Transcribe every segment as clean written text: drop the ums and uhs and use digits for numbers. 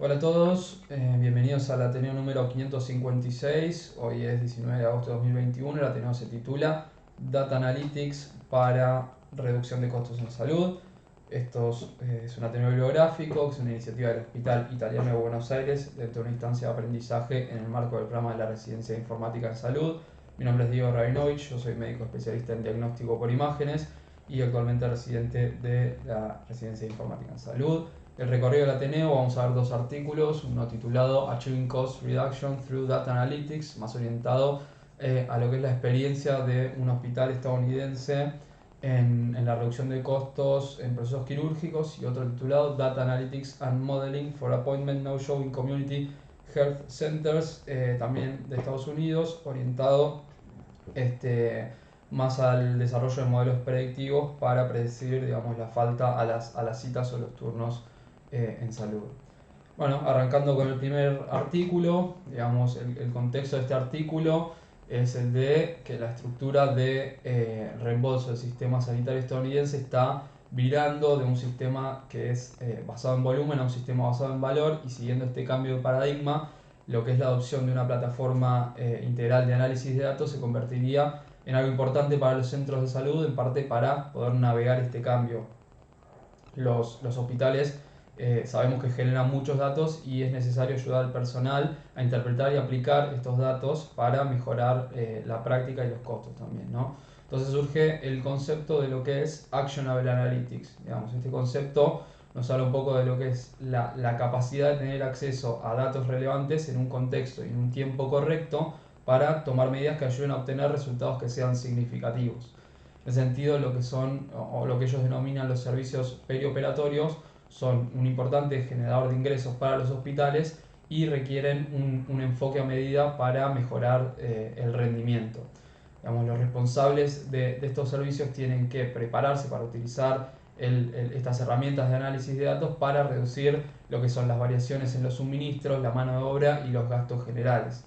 Hola a todos, bienvenidos al Ateneo número 556. Hoy es 19 de agosto de 2021. El Ateneo se titula Data Analytics para reducción de costos en salud. Es un Ateneo bibliográfico, que es una iniciativa del Hospital Italiano de Buenos Aires dentro de una instancia de aprendizaje en el marco del programa de la Residencia de Informática en Salud. Mi nombre es Diego Rabinovich, yo soy médico especialista en diagnóstico por imágenes y actualmente residente de la Residencia de Informática en Salud. El recorrido del Ateneo, vamos a ver dos artículos, uno titulado Achieving Cost Reduction Through Data Analytics, más orientado a lo que es la experiencia de un hospital estadounidense en la reducción de costos en procesos quirúrgicos, y otro titulado Data Analytics and Modeling for Appointment No-Show in Community Health Centers, también de Estados Unidos, orientado más al desarrollo de modelos predictivos para predecir, digamos, la falta a las citas o los turnos en salud. Bueno, arrancando con el primer artículo, digamos, el contexto de este artículo es el de que la estructura de reembolso del sistema sanitario estadounidense está virando de un sistema que es basado en volumen a un sistema basado en valor, y siguiendo este cambio de paradigma, lo que es la adopción de una plataforma integral de análisis de datos se convertiría en algo importante para los centros de salud, en parte para poder navegar este cambio. Los hospitales sabemos que generan muchos datos y es necesario ayudar al personal a interpretar y aplicar estos datos para mejorar la práctica y los costos también, ¿no? Entonces surge el concepto de lo que es Actionable Analytics. Digamos, este concepto nos habla un poco de lo que es la capacidad de tener acceso a datos relevantes en un contexto y en un tiempo correcto para tomar medidas que ayuden a obtener resultados que sean significativos. En ese sentido, lo que son o lo que ellos denominan los servicios perioperatorios son un importante generador de ingresos para los hospitales y requieren un enfoque a medida para mejorar el rendimiento. Digamos, los responsables de estos servicios tienen que prepararse para utilizar estas herramientas de análisis de datos para reducir lo que son las variaciones en los suministros, la mano de obra y los gastos generales.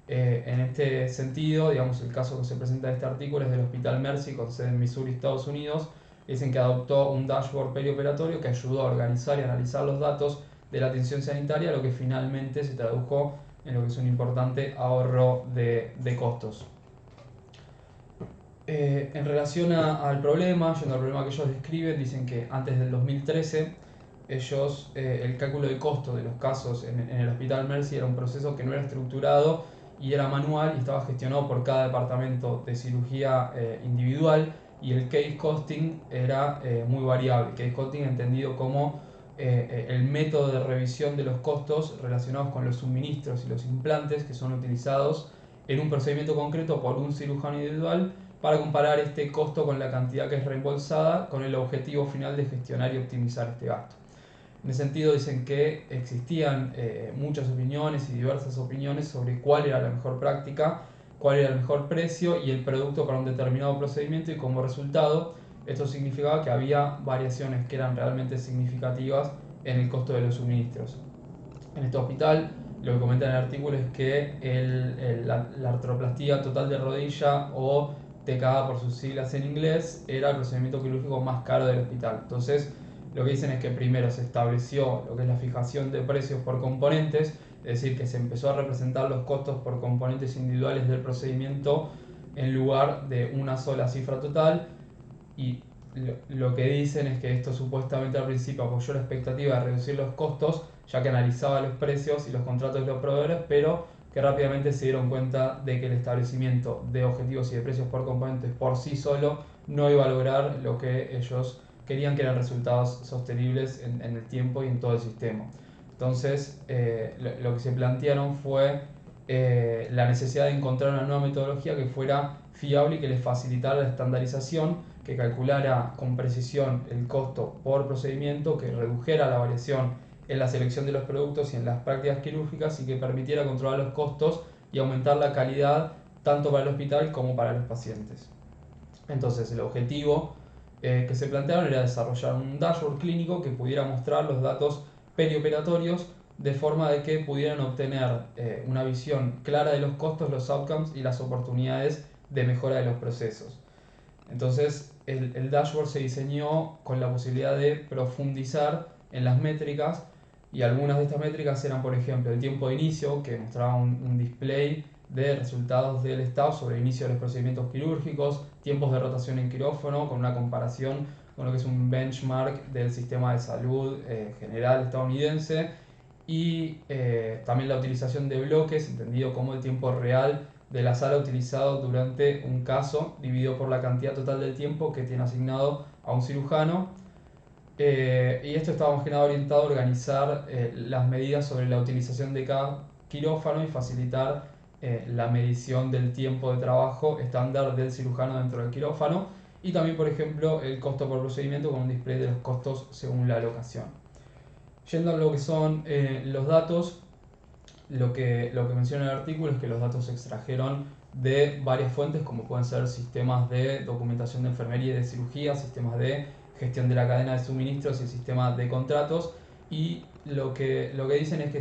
En este sentido, digamos, el caso que se presenta en este artículo es del Hospital Mercy con sede en Missouri, Estados Unidos. Dicen que adoptó un dashboard perioperatorio que ayudó a organizar y analizar los datos de la atención sanitaria, lo que finalmente se tradujo en lo que es un importante ahorro de costos. En relación al problema, yendo al problema que ellos describen, dicen que antes del 2013 ellos, el cálculo de costo de los casos en el Hospital Mercy era un proceso que no era estructurado y era manual y estaba gestionado por cada departamento de cirugía individual, y el case costing era muy variable. Case costing entendido como el método de revisión de los costos relacionados con los suministros y los implantes que son utilizados en un procedimiento concreto por un cirujano individual, para comparar este costo con la cantidad que es reembolsada, con el objetivo final de gestionar y optimizar este gasto. En ese sentido, dicen que existían muchas opiniones y diversas opiniones sobre cuál era la mejor práctica, cuál era el mejor precio y el producto para un determinado procedimiento, y como resultado esto significaba que había variaciones que eran realmente significativas en el costo de los suministros. En este hospital, lo que comenta en el artículo es que la artroplastía total de rodilla, o TKA por sus siglas en inglés, era el procedimiento quirúrgico más caro del hospital. Entonces, lo que dicen es que primero se estableció lo que es la fijación de precios por componentes, es decir, que se empezó a representar los costos por componentes individuales del procedimiento en lugar de una sola cifra total. Y lo que dicen es que esto supuestamente al principio apoyó la expectativa de reducir los costos, ya que analizaba los precios y los contratos de los proveedores, pero que rápidamente se dieron cuenta de que el establecimiento de objetivos y de precios por componentes por sí solo no iba a lograr lo que ellos querían, que eran resultados sostenibles en el tiempo y en todo el sistema. Entonces, lo que se plantearon fue la necesidad de encontrar una nueva metodología que fuera fiable y que les facilitara la estandarización, que calculara con precisión el costo por procedimiento, que redujera la variación en la selección de los productos y en las prácticas quirúrgicas, y que permitiera controlar los costos y aumentar la calidad tanto para el hospital como para los pacientes. Entonces, el objetivo que se plantearon era desarrollar un dashboard clínico que pudiera mostrar los datos perioperatorios, de forma de que pudieran obtener una visión clara de los costos, los outcomes y las oportunidades de mejora de los procesos. Entonces, el dashboard se diseñó con la posibilidad de profundizar en las métricas Y algunas de estas métricas eran, por ejemplo, el tiempo de inicio, que mostraba un display de resultados del staff sobre el inicio de los procedimientos quirúrgicos, tiempos de rotación en quirófano, con una comparación con lo que es un benchmark del sistema de salud general estadounidense, y también la utilización de bloques, entendido como el tiempo real de la sala utilizado durante un caso, dividido por la cantidad total del tiempo que tiene asignado a un cirujano. Y esto estaba más que nada orientado a organizar las medidas sobre la utilización de cada quirófano y facilitar la medición del tiempo de trabajo estándar del cirujano dentro del quirófano, y también, por ejemplo, el costo por procedimiento con un display de los costos según la locación. Yendo a lo que son los datos, lo que menciona el artículo es que los datos se extrajeron de varias fuentes, como pueden ser sistemas de documentación de enfermería y de cirugía, sistemas de gestión de la cadena de suministros y sistemas de contratos, y lo que dicen es que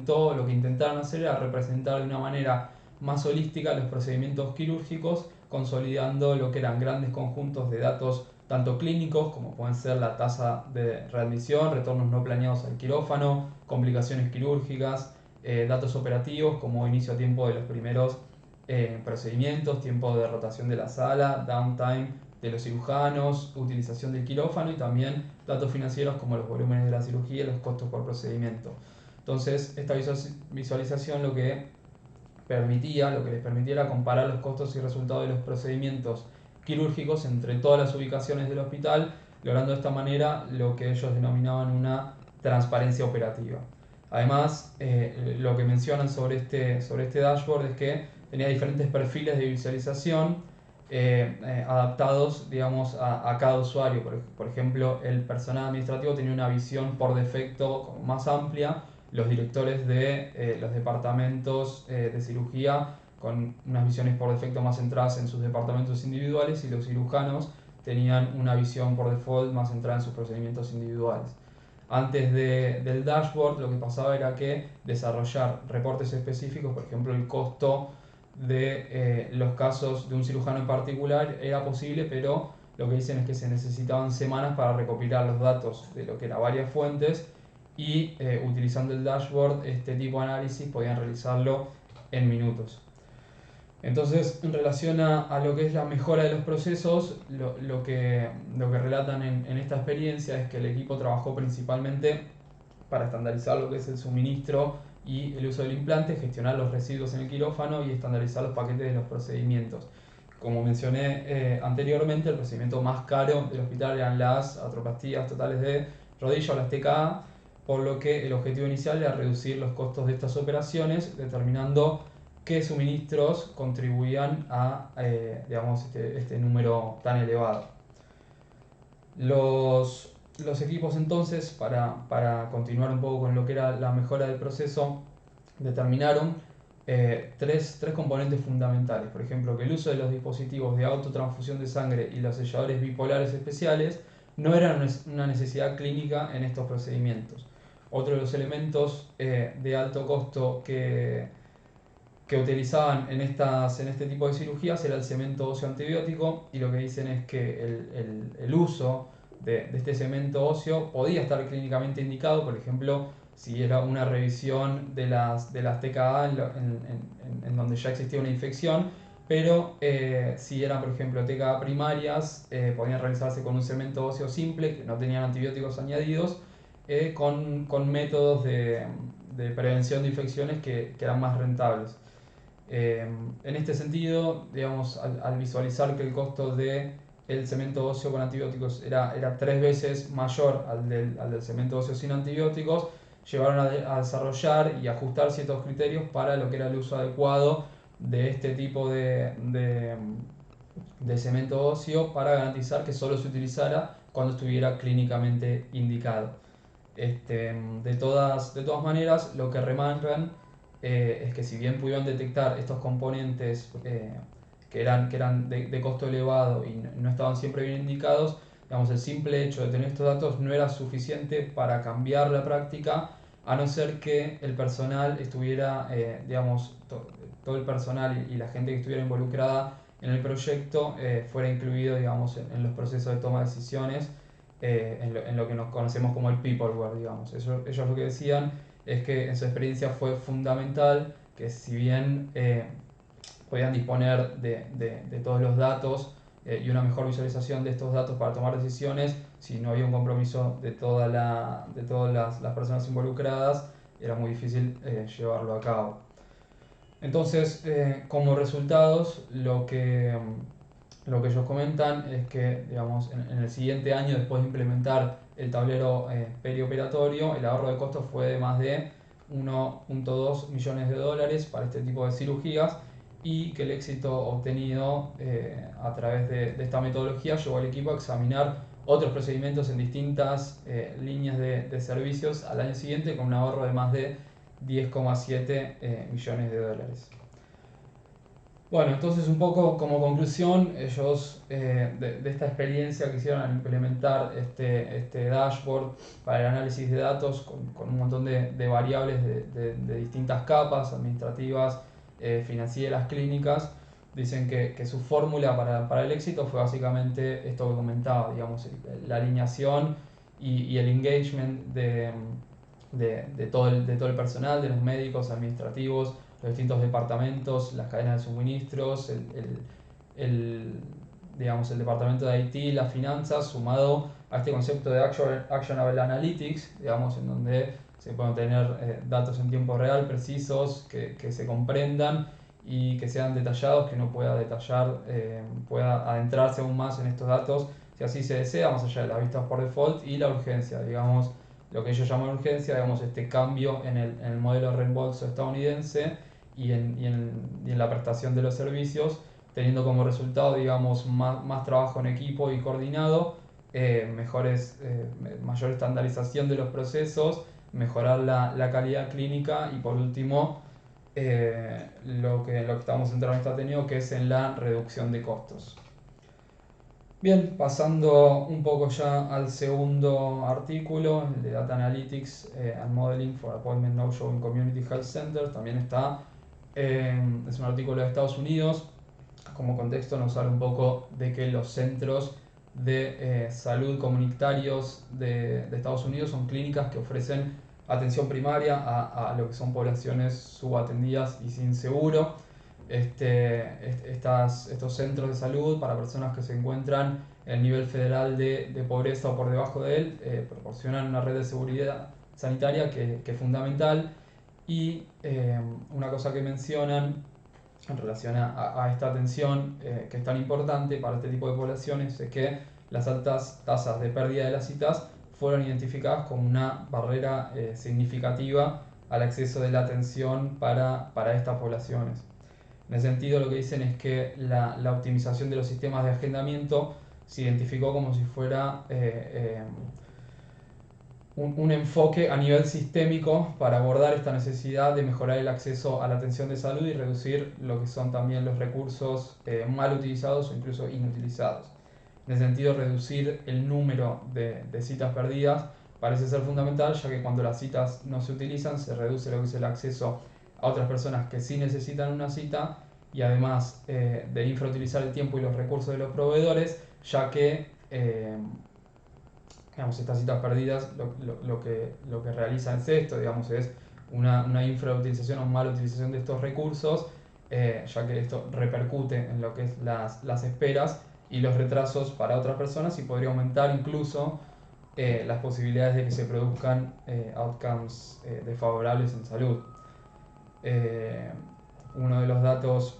lo que intentaron hacer era representar de una manera más holística los procedimientos quirúrgicos, consolidando lo que eran grandes conjuntos de datos tanto clínicos, como pueden ser la tasa de readmisión, retornos no planeados al quirófano, complicaciones quirúrgicas, datos operativos como inicio a tiempo de los primeros procedimientos, tiempo de rotación de la sala, downtime de los cirujanos, utilización del quirófano, y también datos financieros como los volúmenes de la cirugía y los costos por procedimiento. Entonces, esta visualización lo que les permitía era comparar los costos y resultados de los procedimientos quirúrgicos entre todas las ubicaciones del hospital, logrando de esta manera lo que ellos denominaban una transparencia operativa. Además, lo que mencionan sobre este dashboard es que tenía diferentes perfiles de visualización adaptados, digamos, a cada usuario. Por ejemplo, el personal administrativo tenía una visión por defecto como más amplia, los directores de los departamentos de cirugía con unas visiones por defecto más centradas en sus departamentos individuales, y los cirujanos tenían una visión por default más centrada en sus procedimientos individuales. Antes del dashboard, lo que pasaba era que desarrollar reportes específicos, por ejemplo el costo de los casos de un cirujano en particular, era posible, pero lo que dicen es que se necesitaban semanas para recopilar los datos de lo que eran varias fuentes, y utilizando el dashboard, este tipo de análisis podían realizarlo en minutos. Entonces, en relación a lo que es la mejora de los procesos, lo que relatan en esta experiencia es que el equipo trabajó principalmente para estandarizar lo que es el suministro y el uso del implante, gestionar los residuos en el quirófano y estandarizar los paquetes de los procedimientos. Como mencioné anteriormente, el procedimiento más caro del hospital eran las artroplastías totales de rodilla o las TKA, por lo que el objetivo inicial era reducir los costos de estas operaciones, determinando qué suministros contribuían a digamos, este número tan elevado. Los equipos entonces, para continuar un poco con lo que era la mejora del proceso, determinaron tres componentes fundamentales. Por ejemplo, que el uso de los dispositivos de autotransfusión de sangre y los selladores bipolares especiales no eran una necesidad clínica en estos procedimientos. Otro de los elementos de alto costo que utilizaban en este tipo de cirugías era el cemento óseo antibiótico, y lo que dicen es que el uso de este cemento óseo podía estar clínicamente indicado, por ejemplo, si era una revisión de las TKA en donde ya existía una infección, pero si eran, por ejemplo, TKA primarias, podían realizarse con un cemento óseo simple, que no tenían antibióticos añadidos, con métodos de prevención de infecciones que eran más rentables. En este sentido, digamos, al visualizar que el costo del cemento óseo con antibióticos era 3 veces mayor al del cemento óseo sin antibióticos, llevaron a desarrollar y ajustar ciertos criterios para lo que era el uso adecuado de este tipo de cemento óseo, para garantizar que solo se utilizara cuando estuviera clínicamente indicado. De todas maneras, lo que remarcan es que si bien pudieron detectar estos componentes que eran de costo elevado y no estaban siempre bien indicados, digamos, el simple hecho de tener estos datos no era suficiente para cambiar la práctica, a no ser que el personal estuviera, digamos, todo el personal y la gente que estuviera involucrada en el proyecto fuera incluido, digamos, en los procesos de toma de decisiones en lo que nos conocemos como el peopleware, digamos. Ellos lo que decían es que en su experiencia fue fundamental que si bien podían disponer de todos los datos y una mejor visualización de estos datos para tomar decisiones, si no había un compromiso de todas las personas involucradas, era muy difícil llevarlo a cabo. Entonces, como resultados, lo que ellos comentan es que, digamos, en el siguiente año, después de implementar el tablero perioperatorio, el ahorro de costos fue de más de 1.2 millones de dólares para este tipo de cirugías, y que el éxito obtenido a través de esta metodología llevó al equipo a examinar otros procedimientos en distintas líneas de servicios al año siguiente, con un ahorro de más de 10,7 millones de dólares. Bueno, entonces un poco como conclusión, ellos de esta experiencia que hicieron al implementar este dashboard para el análisis de datos con un montón de variables de distintas capas administrativas, financieras, clínicas, dicen que su fórmula para el éxito fue básicamente esto que comentaba, digamos, la alineación y el engagement de todo el personal, de los médicos, administrativos, los distintos departamentos, las cadenas de suministros, el, digamos, el departamento de IT, las finanzas, sumado a este concepto de Actionable Analytics, digamos, en donde se pueden tener datos en tiempo real, precisos, que se comprendan y que sean detallados, que uno pueda detallar, pueda adentrarse aún más en estos datos, si así se desea, más allá de las vistas por default, y la urgencia, digamos, lo que ellos llaman urgencia, digamos, este cambio en el modelo de reembolso estadounidense y en la prestación de los servicios, teniendo como resultado, digamos, más trabajo en equipo y coordinado, mayor estandarización de los procesos, mejorar la calidad clínica y por último, lo que estamos centrando en este Ateneo, que es en la reducción de costos. Bien, pasando un poco ya al segundo artículo, el de Data Analytics and Modeling for Appointment No-Show in Community Health Centers, también es un artículo de Estados Unidos. Como contexto nos habla un poco de que los centros de salud comunitarios de Estados Unidos son clínicas que ofrecen atención primaria a lo que son poblaciones subatendidas y sin seguro. Estos centros de salud para personas que se encuentran en el nivel federal de pobreza o por debajo de él proporcionan una red de seguridad sanitaria que es fundamental. Y una cosa que mencionan en relación a esta atención que es tan importante para este tipo de poblaciones es que las altas tasas de pérdida de las citas fueron identificadas como una barrera significativa al acceso de la atención para estas poblaciones. En ese sentido, lo que dicen es que la optimización de los sistemas de agendamiento se identificó como si fuera un enfoque a nivel sistémico para abordar esta necesidad de mejorar el acceso a la atención de salud y reducir lo que son también los recursos mal utilizados o incluso inutilizados. En ese sentido, reducir el número de citas perdidas parece ser fundamental, ya que cuando las citas no se utilizan se reduce lo que es el acceso a otras personas que sí necesitan una cita, y además de infrautilizar el tiempo y los recursos de los proveedores, ya que digamos, estas citas perdidas lo que realizan es esto, digamos, es una infrautilización o mala utilización de estos recursos, ya que esto repercute en lo que es las esperas y los retrasos para otras personas, y podría aumentar incluso las posibilidades de que se produzcan outcomes desfavorables en salud. Uno de los datos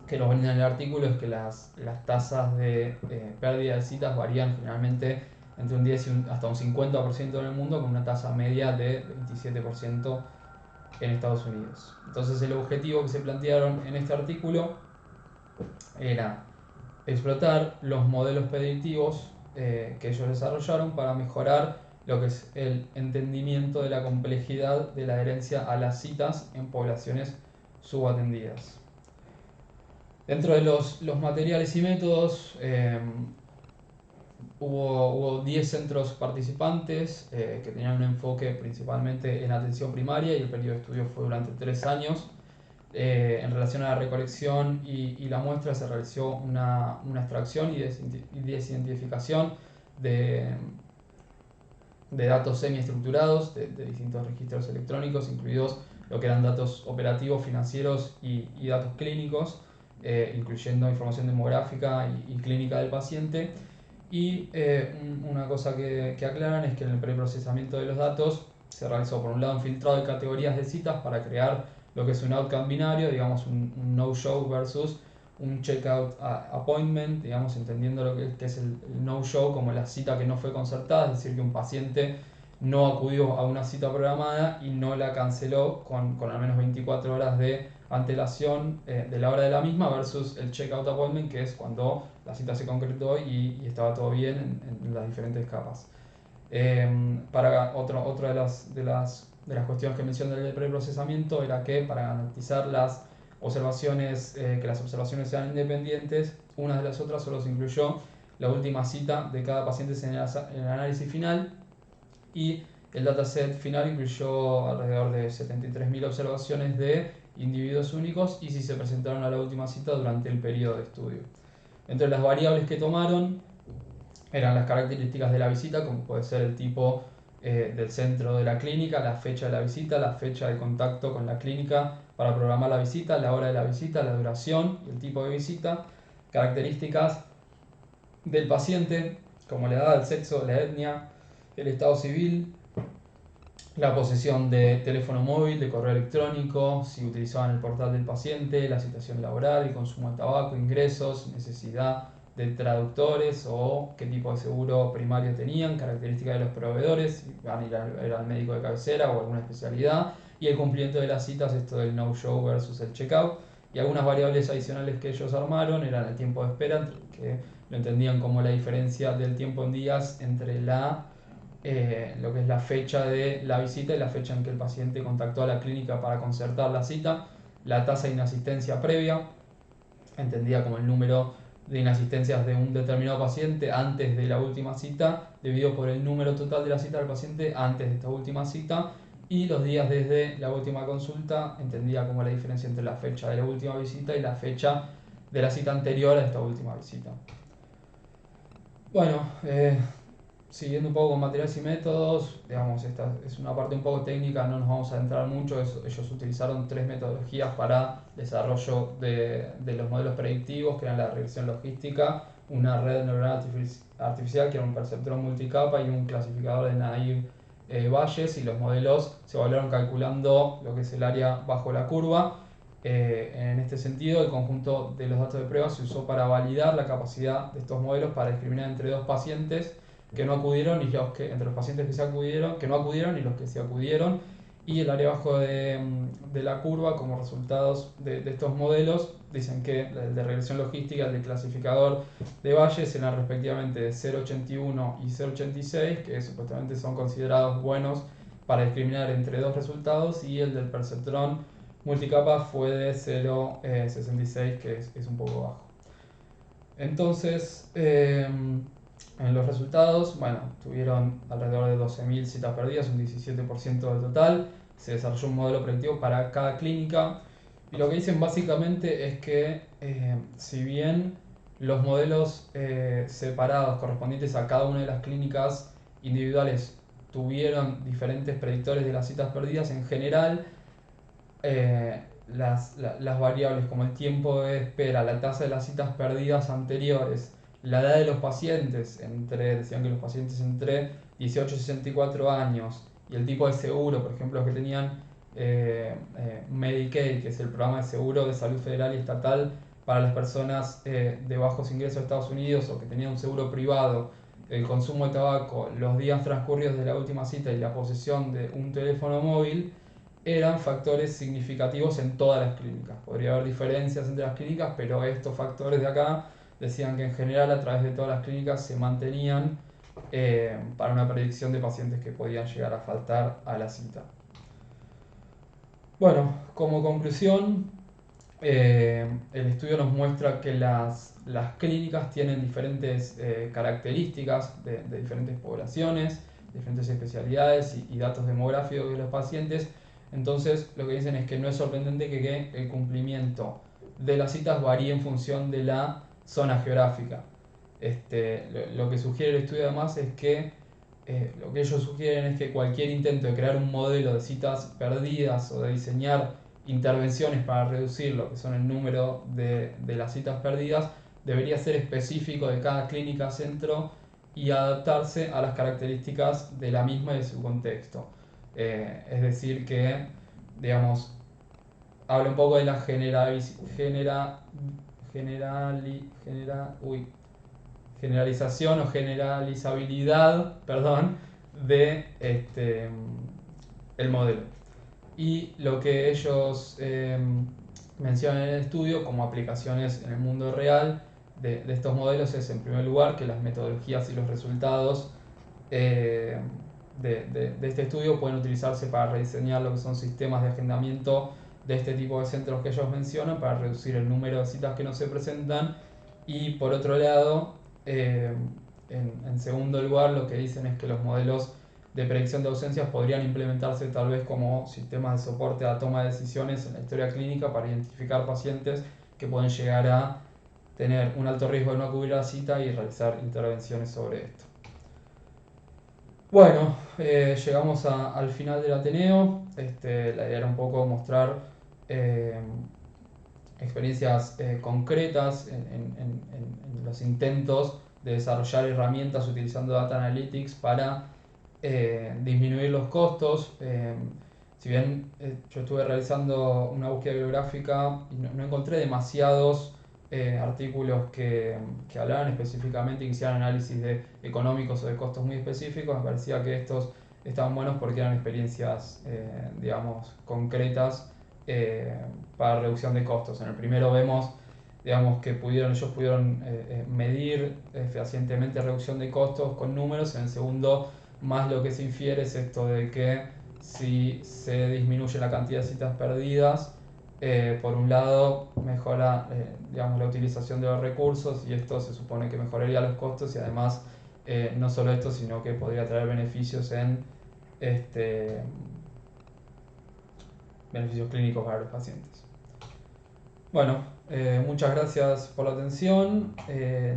que nos brinda en el artículo es que las tasas de pérdida de citas varían generalmente entre un 10 y hasta un 50% en el mundo, con una tasa media de 27% en Estados Unidos. Entonces el objetivo que se plantearon en este artículo era explotar los modelos predictivos que ellos desarrollaron para mejorar lo que es el entendimiento de la complejidad de la adherencia a las citas en poblaciones subatendidas. Dentro de los materiales y métodos, hubo 10 centros participantes que tenían un enfoque principalmente en atención primaria, y el periodo de estudio fue durante 3 años. En relación a la recolección y la muestra, se realizó una extracción y desidentificación de datos semiestructurados de distintos registros electrónicos, incluidos lo que eran datos operativos, financieros y datos clínicos, incluyendo información demográfica y clínica del paciente. Y una cosa que aclaran es que en el preprocesamiento de los datos se realizó por un lado un filtrado de categorías de citas para crear lo que es un outcome binario, digamos un no-show versus un checkout appointment, digamos entendiendo lo que es el no-show como la cita que no fue concertada, es decir, que un paciente no acudió a una cita programada y no la canceló con al menos 24 horas de antelación de la hora de la misma, versus el checkout appointment, que es cuando la cita se concretó y estaba todo bien en las diferentes capas. Otra de las cuestiones que mencioné del preprocesamiento era que para garantizar las observaciones, que las observaciones sean independientes, una de las otras solo se incluyó la última cita de cada paciente en el análisis final, y el dataset final incluyó alrededor de 73.000 observaciones de individuos únicos y si se presentaron a la última cita durante el periodo de estudio. Entre las variables que tomaron eran las características de la visita, como puede ser el tipo del centro de la clínica, la fecha de la visita, la fecha de contacto con la clínica para programar la visita, la hora de la visita, la duración y el tipo de visita, características del paciente, como la edad, el sexo, la etnia, el estado civil, la posesión de teléfono móvil, de correo electrónico, si utilizaban el portal del paciente, la situación laboral, el consumo de tabaco, ingresos, necesidad de traductores o qué tipo de seguro primario tenían, características de los proveedores, si van a ir al médico de cabecera o alguna especialidad, y el cumplimiento de las citas, esto del no-show versus el checkout. Y algunas variables adicionales que ellos armaron eran el tiempo de espera, que lo entendían como la diferencia del tiempo en días entre lo que es la fecha de la visita y la fecha en que el paciente contactó a la clínica para concertar la cita, la tasa de inasistencia previa, entendida como el número de inasistencias de un determinado paciente antes de la última cita, dividido por el número total de la cita del paciente antes de esta última cita, y los días desde la última consulta, entendida como la diferencia entre la fecha de la última visita y la fecha de la cita anterior a esta última visita. Bueno, siguiendo un poco con materiales y métodos, digamos, esta es una parte un poco técnica, no nos vamos a adentrar mucho. Ellos utilizaron 3 metodologías para desarrollo de los modelos predictivos, que eran la regresión logística, una red neuronal artificial, que era un perceptrón multicapa, y un clasificador de Naive-Bayes, y los modelos se evaluaron calculando lo que es el área bajo la curva. En este sentido, el conjunto de los datos de prueba se usó para validar la capacidad de estos modelos para discriminar entre dos pacientes que no acudieron y entre los pacientes que no acudieron y los que sí acudieron, y el área abajo de la curva como resultados de estos modelos dicen que el de regresión logística, el de clasificador de Bayes, eran respectivamente de 0,81 y 0,86, que supuestamente son considerados buenos para discriminar entre dos resultados, y el del perceptrón multicapa fue de 0,66, que es un poco bajo. Entonces, en los resultados, bueno, tuvieron alrededor de 12.000 citas perdidas, un 17% del total. Se desarrolló un modelo predictivo para cada clínica. Y lo que dicen básicamente es que, si bien los modelos separados correspondientes a cada una de las clínicas individuales tuvieron diferentes predictores de las citas perdidas, en general las variables como el tiempo de espera, la tasa de las citas perdidas anteriores, la edad de los pacientes, decían que los pacientes entre 18 y 64 años, y el tipo de seguro, por ejemplo, los que tenían Medicaid, que es el programa de seguro de salud federal y estatal para las personas de bajos ingresos de Estados Unidos, o que tenían un seguro privado, el consumo de tabaco, los días transcurridos de la última cita y la posesión de un teléfono móvil, eran factores significativos en todas las clínicas. Podría haber diferencias entre las clínicas, pero estos factores de acá decían que en general a través de todas las clínicas se mantenían para una predicción de pacientes que podían llegar a faltar a la cita. Bueno, como conclusión, el estudio nos muestra que las clínicas tienen diferentes características de diferentes poblaciones, diferentes especialidades y datos demográficos de los pacientes. Entonces, lo que dicen es que no es sorprendente que el cumplimiento de las citas varíe en función de la zona geográfica. Lo que sugiere el estudio además es que lo que ellos sugieren es que cualquier intento de crear un modelo de citas perdidas o de diseñar intervenciones para reducir lo que son el número de las citas perdidas debería ser específico de cada clínica centro y adaptarse a las características de la misma y de su contexto. Es decir que, digamos, habla un poco de la generalización o generalizabilidad, perdón, de el modelo. Y lo que ellos mencionan en el estudio como aplicaciones en el mundo real de estos modelos es, en primer lugar, que las metodologías y los resultados eh, de este estudio pueden utilizarse para rediseñar lo que son sistemas de agendamiento de este tipo de centros que ellos mencionan para reducir el número de citas que no se presentan. Y por otro lado, en segundo lugar, lo que dicen es que los modelos de predicción de ausencias podrían implementarse tal vez como sistemas de soporte a la toma de decisiones en la historia clínica para identificar pacientes que pueden llegar a tener un alto riesgo de no acudir a la cita y realizar intervenciones sobre esto. Bueno, llegamos al final del Ateneo. La idea era un poco mostrar eh, experiencias concretas en los intentos de desarrollar herramientas utilizando Data Analytics para disminuir los costos. Si bien yo estuve realizando una búsqueda bibliográfica y no encontré demasiados artículos que hablaran específicamente y que hicieran análisis de económicos o de costos muy específicos, me parecía que estos estaban buenos porque eran experiencias, digamos, concretas eh, para reducción de costos. En el primero vemos, digamos, que ellos pudieron medir fehacientemente reducción de costos con números. En el segundo, más lo que se infiere es esto de que si se disminuye la cantidad de citas perdidas, por un lado mejora digamos, la utilización de los recursos, y esto se supone que mejoraría los costos, y además no solo esto, sino que podría traer beneficios en beneficios clínicos para los pacientes. Bueno, muchas gracias por la atención.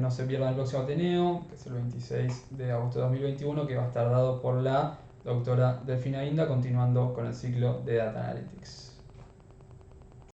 No se pierdan el próximo Ateneo, que es el 26 de agosto de 2021, que va a estar dado por la doctora Delfina Inda, continuando con el ciclo de Data Analytics.